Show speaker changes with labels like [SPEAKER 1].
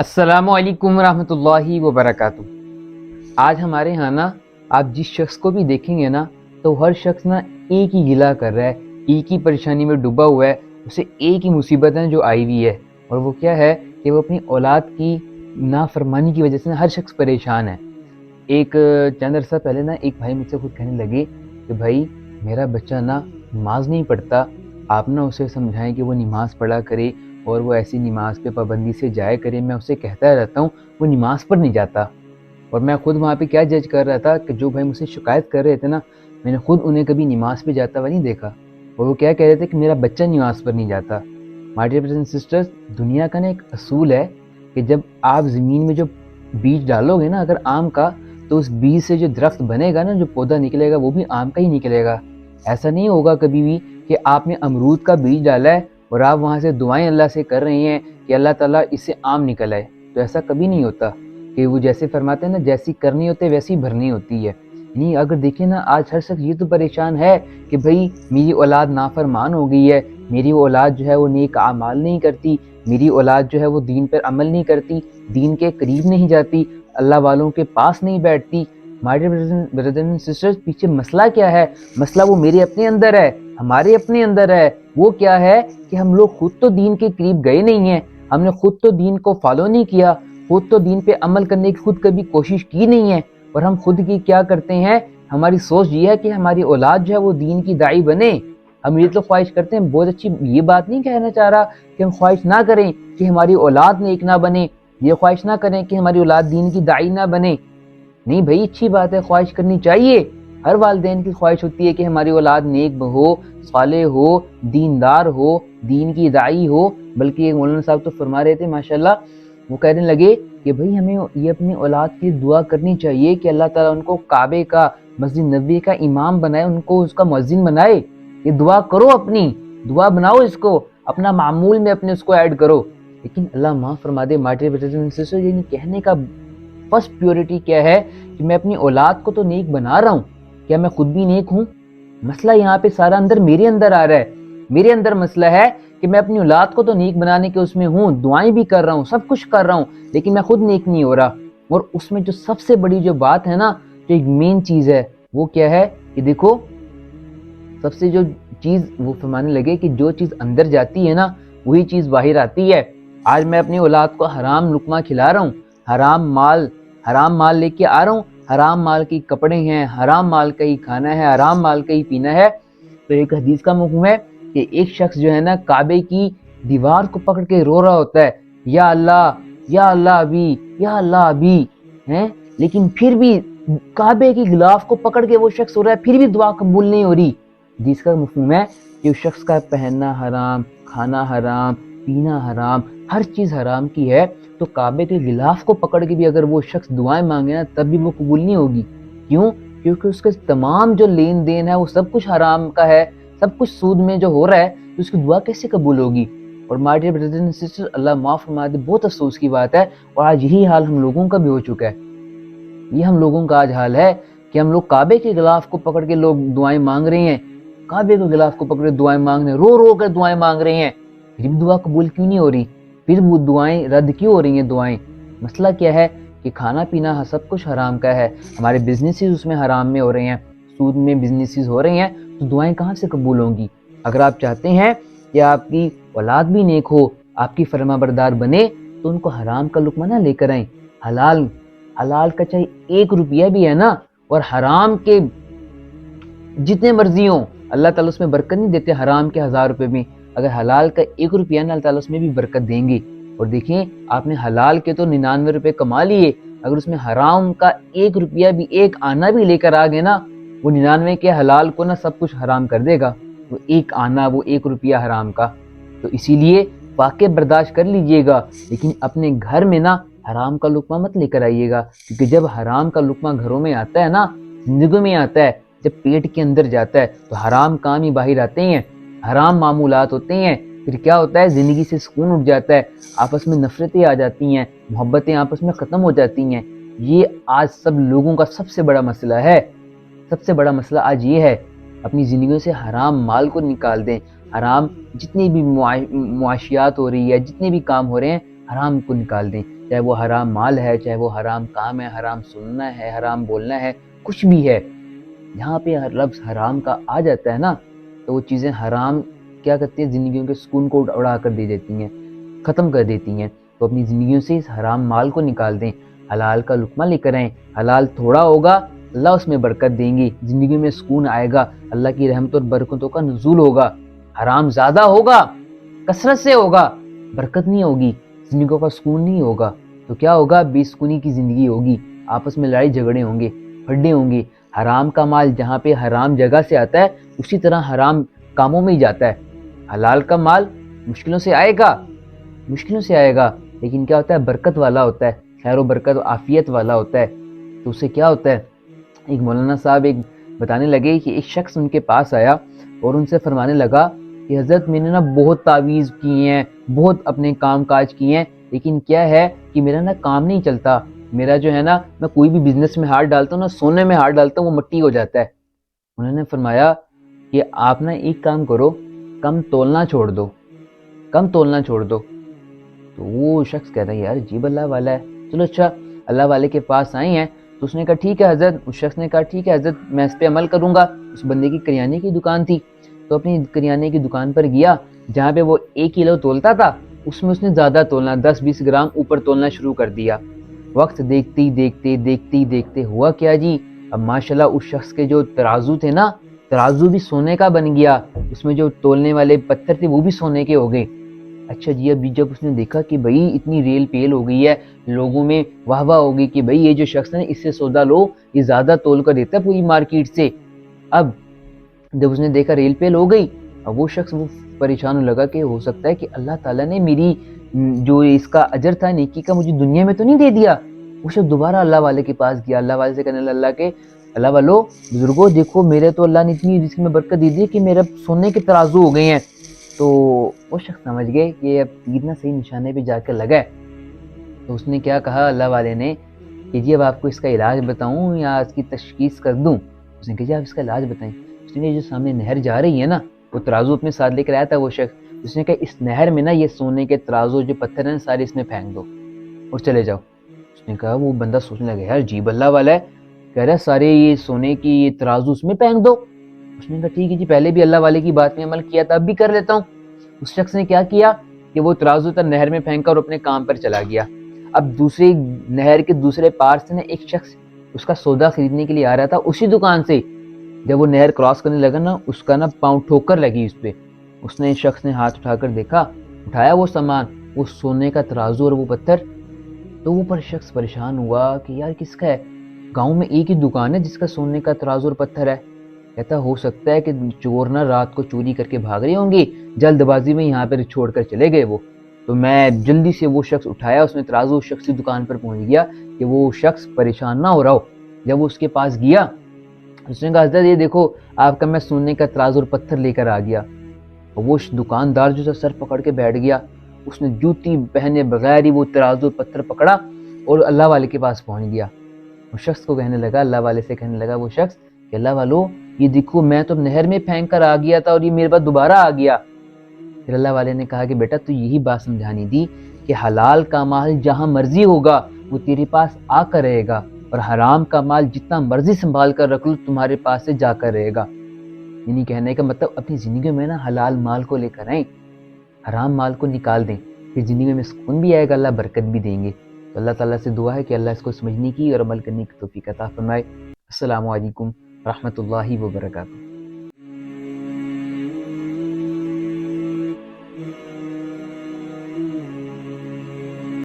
[SPEAKER 1] السلام علیکم ورحمۃ اللہ وبرکاتہ۔ آج ہمارے ہاں نا آپ جس شخص کو بھی دیکھیں گے نا تو ہر شخص نا ایک ہی گلہ کر رہا ہے، ایک ہی پریشانی میں ڈوبا ہوا ہے، اسے ایک ہی مصیبت ہے جو آئی ہوئی ہے، اور وہ کیا ہے کہ وہ اپنی اولاد کی نافرمانی کی وجہ سے نا ہر شخص پریشان ہے۔ ایک چند عرصہ پہلے نا ایک بھائی مجھ سے خود کہنے لگے کہ بھائی میرا بچہ نا نماز نہیں پڑھتا، آپ نا اسے سمجھائیں کہ وہ نماز پڑھا کرے اور وہ ایسی نماز پہ پابندی سے جائے کرے۔ میں اسے کہتا رہتا ہوں وہ نماز پر نہیں جاتا، اور میں خود وہاں پہ کیا جج کر رہا تھا کہ جو بھائی مجھ سے شکایت کر رہے تھے نا، میں نے خود انہیں کبھی نماز پہ جاتا ہوا نہیں دیکھا، اور وہ کیا کہہ رہے تھے کہ میرا بچہ نماز پر نہیں جاتا۔ My dear brothers and sisters, دنیا کا نا ایک اصول ہے کہ جب آپ زمین میں جو بیج ڈالو گے نا اگر آم کا، تو اس بیج سے جو درخت بنے گا نا، جو پودا نکلے گا، وہ بھی آم کا ہی نکلے گا۔ ایسا نہیں ہوگا کبھی بھی کہ آپ نے امرود کا بیج ڈالا ہے اور آپ وہاں سے دعائیں اللہ سے کر رہی ہیں کہ اللہ تعالیٰ اس سے آم نکل آئے، تو ایسا کبھی نہیں ہوتا۔ کہ وہ جیسے فرماتے ہیں نا، جیسی کرنی ہوتی ہے ویسی بھرنی ہوتی ہے۔ یعنی اگر دیکھیں نا، آج ہر شخص یہ تو پریشان ہے کہ بھئی میری اولاد نافرمان ہو گئی ہے، میری اولاد جو ہے وہ نیک اعمال نہیں کرتی، میری اولاد جو ہے وہ دین پر عمل نہیں کرتی، دین کے قریب نہیں جاتی، اللہ والوں کے پاس نہیں بیٹھتی۔ مائی ڈیئر بردرز اینڈ سسٹرز، پیچھے مسئلہ کیا ہے؟ مسئلہ وہ میرے اپنے اندر ہے، ہمارے اپنے اندر ہے۔ وہ کیا ہے کہ ہم لوگ خود تو دین کے قریب گئے نہیں ہیں، ہم نے خود تو دین کو فالو نہیں کیا، خود تو دین پہ عمل کرنے کی خود کبھی کوشش کی نہیں ہے، اور ہم خود کی کیا کرتے ہیں، ہماری سوچ یہ ہے کہ ہماری اولاد جو ہے وہ دین کی داعی بنے۔ ہم یہ تو خواہش کرتے ہیں، بہت اچھی یہ بات نہیں کہنا چاہ رہا کہ ہم خواہش نہ کریں کہ ہماری اولاد نیک نہ بنے، یہ خواہش نہ کریں کہ ہماری اولاد دین کی داعی نہ بنے۔ نہیں بھائی، اچھی بات ہے، خواہش کرنی چاہیے، ہر والدین کی خواہش ہوتی ہے کہ ہماری اولاد نیک ہو، صالح ہو، دیندار ہو، دین کی داعی ہو۔ بلکہ ایک مولانا صاحب تو فرما رہے تھے ماشاءاللہ، وہ کہنے لگے کہ بھئی ہمیں یہ اپنی اولاد کی دعا کرنی چاہیے کہ اللہ تعالیٰ ان کو کعبے کا، مسجد نبوی کا امام بنائے، ان کو اس کا مؤذن بنائے۔ یہ دعا کرو، اپنی دعا بناؤ، اس کو اپنا معمول میں اپنے اس کو ایڈ کرو۔ لیکن اللہ معاف فرما دے my dear brothers and sisters, یعنی کہنے کا فرسٹ پیورٹی کیا ہے کہ میں اپنی اولاد کو تو نیک بنا رہا ہوں، کیا میں خود بھی نیک ہوں؟ مسئلہ یہاں پہ سارا میرے اندر آ رہا ہے، میرے اندر مسئلہ ہے کہ میں اپنی اولاد کو تو نیک بنانے کے اس میں ہوں، دعائیں بھی کر رہا ہوں، سب کچھ کر رہا ہوں، لیکن میں خود نیک نہیں ہو رہا۔ اور اس میں جو سب سے بڑی جو بات ہے نا، جو ایک مین چیز ہے، وہ کیا ہے کہ دیکھو، سب سے جو چیز وہ فرمانے لگے کہ جو چیز اندر جاتی ہے نا وہی چیز باہر آتی ہے۔ آج میں اپنی اولاد کو حرام لقمہ کھلا رہا ہوں، حرام مال لے کے آ رہا ہوں، حرام مال کے کپڑے ہیں، حرام مال کا ہی کھانا ہے، حرام مال کا ہی پینا ہے۔ تو ایک حدیث کا مفہوم ہے کہ ایک شخص جو ہے نا کعبے کی دیوار کو پکڑ کے رو رہا ہوتا ہے، یا اللہ، یا اللہ ابھی، یا اللہ ابھی، لیکن پھر بھی کعبے کی غلاف کو پکڑ کے وہ شخص رو رہا ہے، پھر بھی دعا قبول نہیں ہو رہی۔ حدیث کا مفہوم ہے کہ اس شخص کا پہننا حرام، کھانا حرام، پینا حرام، ہر چیز حرام کی ہے، تو کعبے کے غلاف کو پکڑ کے بھی اگر وہ شخص دعائیں مانگے نا تب بھی وہ قبول نہیں ہوگی۔ کیوں؟ کیونکہ اس کے تمام جو لین دین ہے وہ سب کچھ حرام کا ہے، سب کچھ سود میں جو ہو رہا ہے، تو اس کی دعا کیسے قبول ہوگی؟ اور my dear brothers and sister, اللہ معاف فرما دے، بہت افسوس کی بات ہے، اور آج یہی حال ہم لوگوں کا بھی ہو چکا ہے۔ یہ ہم لوگوں کا آج حال ہے کہ ہم لوگ کعبے کے غلاف کو پکڑ کے لوگ دعائیں مانگ رہے ہیں، کعبے کے غلاف کو پکڑ کے دعائیں مانگ رہے ہیں، رو رو کر دعائیں مانگ رہے ہیں، پھر بھی دعا قبول کیوں نہیں ہو رہی؟ پھر وہ دعائیں رد کیوں ہو رہی ہیں دعائیں؟ مسئلہ کیا ہے کہ کھانا پینا سب کچھ حرام کا ہے، ہمارے بزنسز اس میں حرام میں ہو رہے ہیں، سود میں بزنسز ہو رہے ہیں، تو دعائیں کہاں سے قبول ہوں گی؟ اگر آپ چاہتے ہیں کہ آپ کی اولاد بھی نیک ہو، آپ کی فرما بردار بنے، تو ان کو حرام کا لقمہ نہ لے کر آئیں، حلال کا چاہے 1 روپیہ بھی ہے نا، اور حرام کے جتنے مرضی ہوں، اللہ تعالیٰ اس میں برکت نہیں دیتے، حرام کے 1000 روپے میں، اگر حلال کا 1 روپیہ نا اللہ تعالیٰ اس میں بھی برکت دیں گے۔ اور دیکھیں، آپ نے حلال کے تو 99 روپے کما لیے، اگر اس میں حرام کا 1 روپیہ بھی، 1 آنا بھی لے کر آگے نا، وہ 99 کے حلال کو نا سب کچھ حرام کر دے گا، وہ 1 آنا، وہ 1 روپیہ حرام کا۔ تو اسی لیے واقع برداشت کر لیجئے گا، لیکن اپنے گھر میں نا حرام کا لقمہ مت لے کر آئیے گا، کیونکہ جب حرام کا لقمہ گھروں میں آتا ہے نا، زندگی میں آتا ہے، جب پیٹ کے اندر جاتا ہے، تو حرام کام ہی باہر آتے ہیں، حرام معمولات ہوتے ہیں، پھر کیا ہوتا ہے؟ زندگی سے سکون اٹھ جاتا ہے، آپس میں نفرتیں آ جاتی ہیں، محبتیں آپس میں ختم ہو جاتی ہیں۔ یہ آج سب لوگوں کا سب سے بڑا مسئلہ ہے، سب سے بڑا مسئلہ آج یہ ہے۔ اپنی زندگیوں سے حرام مال کو نکال دیں، حرام جتنی بھی معاشیات ہو رہی ہے، جتنے بھی کام ہو رہے ہیں، حرام کو نکال دیں، چاہے وہ حرام مال ہے، چاہے وہ حرام کام ہے، حرام سننا ہے، حرام بولنا ہے، کچھ بھی ہے، جہاں پہ لفظ حرام کا آ جاتا ہے نا تو وہ چیزیں حرام کیا کرتی ہیں، زندگیوں کے سکون کو اڑا کر دے دیتی ہیں، ختم کر دیتی ہیں۔ تو اپنی زندگیوں سے اس حرام مال کو نکال دیں، حلال کا لقمہ لے کر آئیں۔ حلال تھوڑا ہوگا، اللہ اس میں برکت دیں گی، زندگی میں سکون آئے گا، اللہ کی رحمت اور برکتوں کا نزول ہوگا۔ حرام زیادہ ہوگا، کثرت سے ہوگا، برکت نہیں ہوگی، زندگیوں کا سکون نہیں ہوگا، تو کیا ہوگا، بے سکونی کی زندگی ہوگی، آپس میں لڑائی جھگڑے ہوں گے، پھڈے ہوں گے۔ حرام کا مال جہاں پہ حرام جگہ سے آتا ہے اسی طرح حرام کاموں میں ہی جاتا ہے۔ حلال کا مال مشکلوں سے آئے گا، مشکلوں سے آئے گا، لیکن کیا ہوتا ہے، برکت والا ہوتا ہے، خیر و برکت و عافیت والا ہوتا ہے۔ تو اسے کیا ہوتا ہے، ایک مولانا صاحب ایک بتانے لگے کہ ایک شخص ان کے پاس آیا اور ان سے فرمانے لگا کہ حضرت میں نے نا بہت تعویذ کیے ہیں، بہت اپنے کام کاج کیے ہیں، لیکن کیا ہے کہ میرا نا کام نہیں چلتا، میرا جو ہے نا میں کوئی بھی بزنس میں ہاتھ ڈالتا ہوں نا، سونے میں ہاتھ ڈالتا ہوں وہ مٹی ہو جاتا ہے۔ انہوں نے فرمایا کہ آپ نا ایک کام کرو، کم تولنا چھوڑ دو، کم تولنا چھوڑ دو۔ تو وہ شخص کہہ رہا ہے یار عجیب اللہ والا ہے، چلو اچھا اللہ والے کے پاس آئے ہیں تو اس نے کہا ٹھیک ہے حضرت، اس شخص نے کہا ٹھیک ہے حضرت میں اس پہ عمل کروں گا۔ اس بندے کی کریانے کی دکان تھی تو اپنی کریانے کی دکان پر گیا، جہاں پہ وہ 1 کلو تولتا تھا اس میں اس نے زیادہ تولنا، 10-20 گرام اوپر تولنا شروع کر دیا۔ وقت دیکھتے ہی دیکھتے ہوا کیا جی، اب ماشاءاللہ اس شخص کے جو ترازو تھے نا، ترازو بھی سونے کا بن گیا، اس میں جو تولنے والے پتھر تھے وہ بھی سونے کے ہو گئے۔ اچھا جی، ابھی جب اس نے دیکھا کہ بھئی اتنی ریل پیل ہو گئی ہے، لوگوں میں واہ واہ ہو گئی کہ بھئی یہ جو شخص ہے اس سے سودا لو، یہ زیادہ تول کر دیتا ہے پوری مارکیٹ سے۔ اب جب اس نے دیکھا ریل پیل ہو گئی، اب وہ شخص وہ پریشان ہونے لگا کہ ہو سکتا ہے کہ اللہ تعالیٰ نے میری جو اس کا اجر تھا نیکی کا مجھے دنیا میں تو نہیں دے دیا۔ وہ شخص دوبارہ اللہ والے کے پاس گیا، اللہ والے سے کہنے لگا اللہ کے اللہ والو بزرگوں دیکھو میرے تو اللہ نے اتنی رزق میں برکت دی دی کہ میرا سونے کے ترازو ہو گئے ہیں۔ تو وہ شخص سمجھ گئے کہ اب تیر نہ صحیح نشانے پہ جا کر لگا ہے۔ تو اس نے کیا کہا اللہ والے نے کہ جی اب آپ کو اس کا علاج بتاؤں یا اس کی تشخیص کر دوں؟ اس نے کہا جی آپ اس کا علاج بتائیں۔ اس نے جو سامنے نہر جا رہی ہے نا، وہ ترازو اپنے ساتھ لے کر آیا تھا وہ شخص، اس نے کہا اس نہر میں نا یہ سونے کے ترازو جو پتھر ہیں سارے اس میں پھینک دو اور چلے جاؤ۔ اس نے کہا، وہ بندہ سوچنے لگا یار عجیب اللہ والا ہے، کہہ رہا ہے سارے یہ سونے کی یہ ترازو اس میں پھینک دو۔ اس نے کہا ٹھیک ہے جی، پہلے بھی اللہ والے کی بات میں عمل کیا تھا، اب بھی کر لیتا ہوں۔ اس شخص نے کیا کیا کہ وہ ترازو تر نہر میں پھینکا اور اپنے کام پر چلا گیا۔ اب دوسری نہر کے دوسرے پار سے نا ایک شخص اس کا سودا خریدنے کے لیے آ رہا تھا اسی دکان سے۔ جب وہ نہر کراس کرنے لگا نا، اس کا نا پاؤں ٹھوکر لگی اس پہ۔ اس نے شخص نے ہاتھ اٹھا کر دیکھا، اٹھایا وہ سامان، وہ سونے کا ترازو اور وہ پتھر۔ تو وہ پر شخص پریشان ہوا کہ یار کس کا ہے، گاؤں میں ایک ہی دکان ہے جس کا سونے کا ترازو اور پتھر ہے۔ کہتا ہو سکتا ہے کہ چور نہ رات کو چوری کر کے بھاگ رہے ہوں گے، جلد بازی میں یہاں پر چھوڑ کر چلے گئے وہ۔ تو میں جلدی سے وہ شخص اٹھایا، اس نے ترازو اس شخص کی دکان پر پہنچ گیا کہ وہ شخص پریشان نہ ہو رہا ہو۔ جب وہ اس کے پاس گیا، اس نے کہا حضرت یہ دیکھو آپ کا میں سونے کا ترازو اور پتھر لے کر آ گیا۔ اور وہ دکاندار جو سر پکڑ کے بیٹھ گیا، اس نے جوتی پہنے بغیر ہی وہ ترازو اور پتھر پکڑا اور اللہ والے کے پاس پہنچ گیا۔ اس شخص کو کہنے لگا، اللہ والے سے کہنے لگا وہ شخص کہ اللہ والو یہ دیکھو میں تو نہر میں پھینک کر آ گیا تھا اور یہ میرے پاس دوبارہ آ گیا۔ پھر اللہ والے نے کہا کہ بیٹا تو یہی بات سمجھانی تھی کہ حلال کا مال جہاں مرضی ہوگا وہ تیرے پاس آ کر رہے گا، اور حرام کا مال جتنا مرضی سنبھال کر رکھ لو تمہارے پاس سے جا کر رہے گا۔ یعنی کہنے کا مطلب اپنی زندگی میں نا حلال مال کو لے کر آئیں، حرام مال کو نکال دیں، پھر زندگی میں سکون بھی آئے گا، اللہ برکت بھی دیں گے۔ تو اللہ تعالیٰ سے دعا ہے کہ اللہ اس کو سمجھنے کی اور عمل کرنے کی توفیق عطا فرمائے۔ السلام علیکم ورحمۃ اللہ وبرکاتہ۔